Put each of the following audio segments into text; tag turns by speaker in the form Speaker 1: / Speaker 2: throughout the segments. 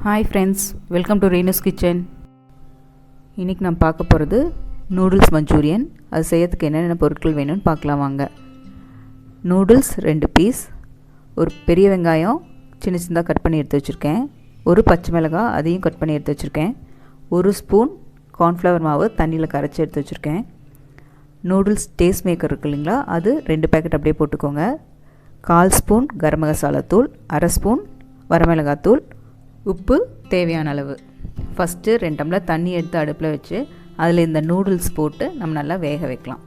Speaker 1: Hi ஃப்ரெண்ட்ஸ், welcome to Renu's kitchen. இன்றைக்கி நான் பார்க்க போகிறது நூடுல்ஸ் மஞ்சூரியன். அது செய்யறதுக்கு என்னென்ன பொருட்கள் வேணும்னு பார்க்கலாம் வாங்க. நூடுல்ஸ் 2 பீஸ், ஒரு பெரிய வெங்காயம் சின்ன சின்னதாக கட் பண்ணி எடுத்து வச்சுருக்கேன், ஒரு பச்சை மிளகாய் அதையும் கட் பண்ணி எடுத்து வச்சுருக்கேன், ஒரு ஸ்பூன் கார்ன்ஃப்ளவர் மாவு தண்ணியில் கரைச்சி எடுத்து வச்சுருக்கேன், நூடுல்ஸ் டேஸ்ட் மேக்கர் இருக்குது இல்லைங்களா, அது 2 பேக்கெட் அப்படியே போட்டுக்கோங்க, 1/4 ஸ்பூன் கரம் மசாலா தூள், 1/2 ஸ்பூன் வரமிளகாத்தூள், உப்பு தேவையான அளவு. ஃபஸ்ட்டு 2 டம்ளர் தண்ணி எடுத்து அடுப்பில் வச்சு அதில் இந்த நூடுல்ஸ் போட்டு நம்ம நல்லா வேக வைக்கலாம்.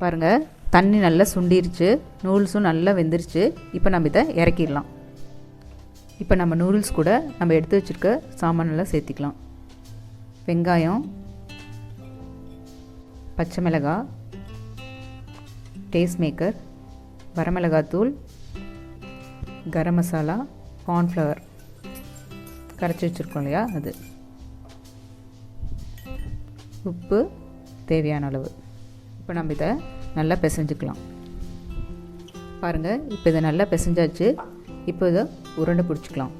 Speaker 1: பாருங்கள், தண்ணி நல்லா சுண்டிருச்சு, நூடுல்ஸும் நல்லா வெந்துருச்சு. இப்போ நம்ம இதை இறக்கிடலாம். இப்போ நம்ம நூடுல்ஸ் கூட நம்ம எடுத்து வச்சுருக்க சாமானெல்லாம் சேர்த்திக்கலாம். வெங்காயம், பச்சை மிளகாய், taste maker, வரமிளகாத்தூள், garam masala, cornflour கரைச்சி வச்சுருக்கோம் இல்லையா அது, உப்பு தேவையான அளவு. இப்போ நம்ம இதை நல்லா பிசைஞ்சிக்கலாம். பாருங்கள், இப்போ இதை நல்லா பிசைஞ்சாச்சு. இப்போ இதை உருண்டை பிடிச்சிக்கலாம்.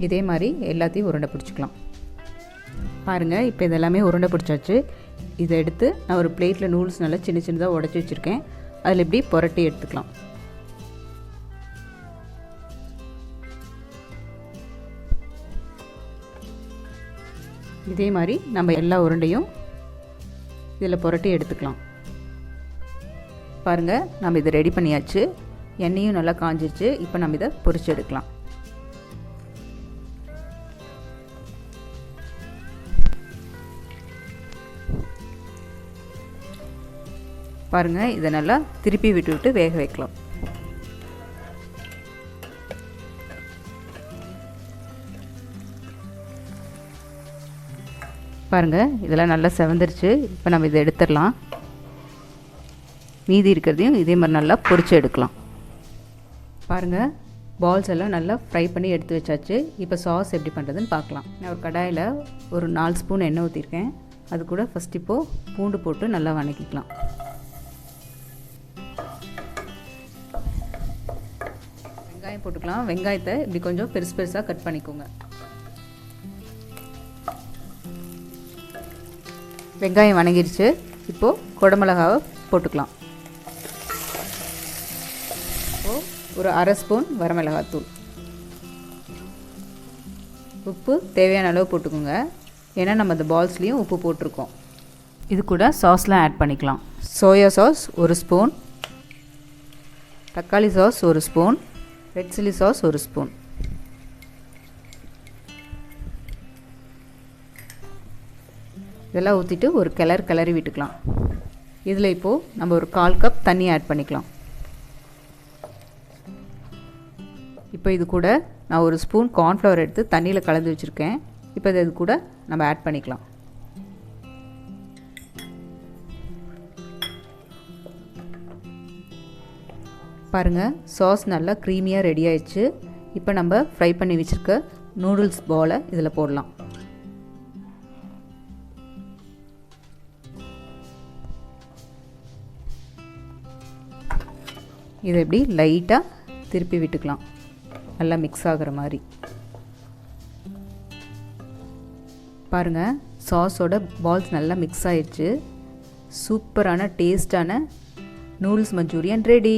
Speaker 1: இதே மாதிரி எல்லாத்தையும் உருண்டை பிடிச்சிக்கலாம். பாருங்கள், இப்போ இதெல்லாமே உருண்டை பிடிச்சாச்சு. இதை எடுத்து நான் ஒரு பிளேட்டில் நூடுல்ஸ் நல்லா சின்ன சின்னதாக உடச்சி வச்சுருக்கேன், அதில் இப்படி புரட்டி எடுத்துக்கலாம். இதே மாதிரி நம்ம எல்லா உருண்டையும் இதில் புரட்டி எடுத்துக்கலாம். பாருங்கள், நம்ம இதை ரெடி பண்ணியாச்சு. எண்ணெயும் நல்லா காஞ்சிச்சு. இப்போ நம்ம இதை பொரிச்சு எடுக்கலாம். பாருங்கள், இதை நல்லா திருப்பி விட்டு வேக வைக்கலாம். பாருங்கள், இதெல்லாம் நல்லா செவந்துருச்சு. இப்போ நம்ம இதை எடுத்துடலாம். மீதி இருக்கிறதையும் இதே மாதிரி நல்லா பொரிச்சு எடுக்கலாம். பாருங்கள், பால்ஸ் எல்லாம் நல்லா ஃப்ரை பண்ணி எடுத்து வச்சாச்சு. இப்போ சாஸ் எப்படி பண்ணுறதுன்னு பார்க்கலாம். நான் ஒரு கடாயில் ஒரு 4 ஸ்பூன் எண்ணெய் ஊற்றிருக்கேன். அது கூட ஃபஸ்ட் இப்போது பூண்டு போட்டு நல்லா வதக்கிக்கலாம். வெங்காயம் போட்டுக்கலாம். வெங்காயத்தை இப்படி கொஞ்சம் பெருசு பெருசாக கட் பண்ணிக்கோங்க. வெங்காயம் வணங்கிடுச்சு. இப்போது குடமிளகாவை போட்டுக்கலாம். இப்போது ஒரு 1/2 ஸ்பூன் வரமிளகாத்தூள், உப்பு தேவையான அளவு போட்டுக்கோங்க. ஏன்னா நம்ம அந்த பால்ஸ்லேயும் உப்பு போட்டிருக்கோம். இது கூட சாஸ்லாம் ஆட் பண்ணிக்கலாம். சோயா சாஸ் 1 ஸ்பூன், தக்காளி sauce 1 spoon, red chilli sauce 1 spoon. இதெல்லாம் ஊற்றிட்டு ஒரு கிளறி விட்டுக்கலாம். இதில் இப்போது நம்ம ஒரு 1/4 கப் தண்ணி ஆட் பண்ணிக்கலாம். இப்போ இது கூட நான் 1 ஸ்பூன் கார்ன்ஃப்ளவர் எடுத்து தண்ணியில் கலந்து வச்சுருக்கேன். இப்போ இது கூட நம்ம ஆட் பண்ணிக்கலாம். பாருங்கள், சாஸ் நல்லா க்ரீமியாக ரெடி ஆயிடுச்சு. இப்போ நம்ம ஃப்ரை பண்ணி வச்சுருக்க நூடுல்ஸ் பாலை இதில் போடலாம். இதை எப்படி லைட்டாக திருப்பி விட்டுக்கலாம், நல்லா மிக்ஸ் ஆகிற மாதிரி. பாருங்கள், சாஸோட பால்ஸ் நல்லா மிக்ஸ் ஆயிடுச்சு. சூப்பரான டேஸ்டான நூடுல்ஸ் மஞ்சூரியன் ரெடி.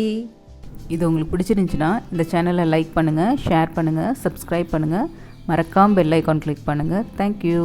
Speaker 1: இது உங்களுக்கு பிடிச்சிருந்துச்சுன்னா இந்த சேனலை லைக் பண்ணுங்கள், ஷேர் பண்ணுங்கள், சப்ஸ்கிரைப் பண்ணுங்கள், மறக்காமல் பெல் ஐக்கான் கிளிக் பண்ணுங்கள். தேங்க்யூ.